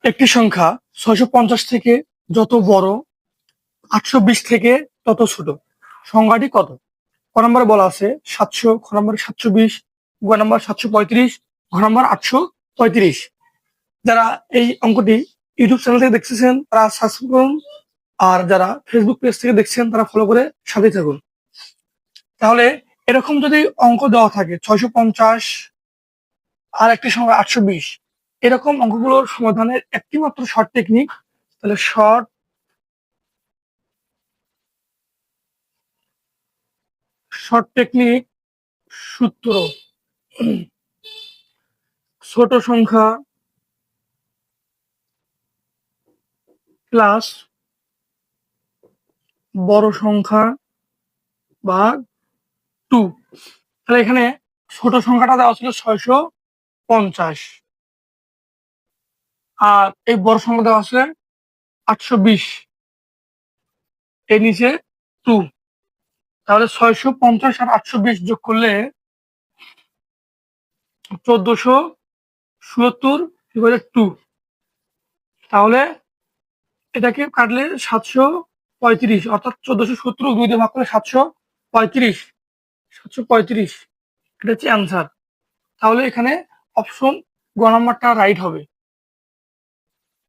একটি সংখ্যা 650 থেকে যত বড়, 820 থেকে তত ছোট। সংখ্যাটি কত? ক নম্বরে বলা আছে 700, খ নম্বরে 720, গ নম্বর 735, ঘ নম্বর 835। যারা এই অঙ্কটি ইউটিউব চ্যানেল থেকে দেখতেছেন তারা সাবস্ক্রাইব করুন, আর যারা ফেসবুক পেজ থেকে দেখছেন তারা ফলো করে সাথে থাকুন। তাহলে এরকম যদি অঙ্ক দেওয়া থাকে 650 আর একটি সংখ্যা 820, এরকম অঙ্কগুলোর সমাধানের একটি মাত্র শর্ট টেকনিক। তাহলে শর্ট টেকনিক সূত্র: ছোট সংখ্যা প্লাস বড় সংখ্যা ভাগ 2। তাহলে এখানে ছোট সংখ্যাটা দেওয়া ছিল 650, আর এই বড় সংখ্যা দেওয়া আছে 820, এর নিচে 2। তাহলে 650 আর 820 যোগ করলে 1477 তাহলে এটাকে কাটলে 735, অর্থাৎ 1470 2 দিয়ে ভাগ করলে 735, এটা হচ্ছে অ্যান্সার। তাহলে এখানে অপশন গ নাম্বারটা রাইট হবে।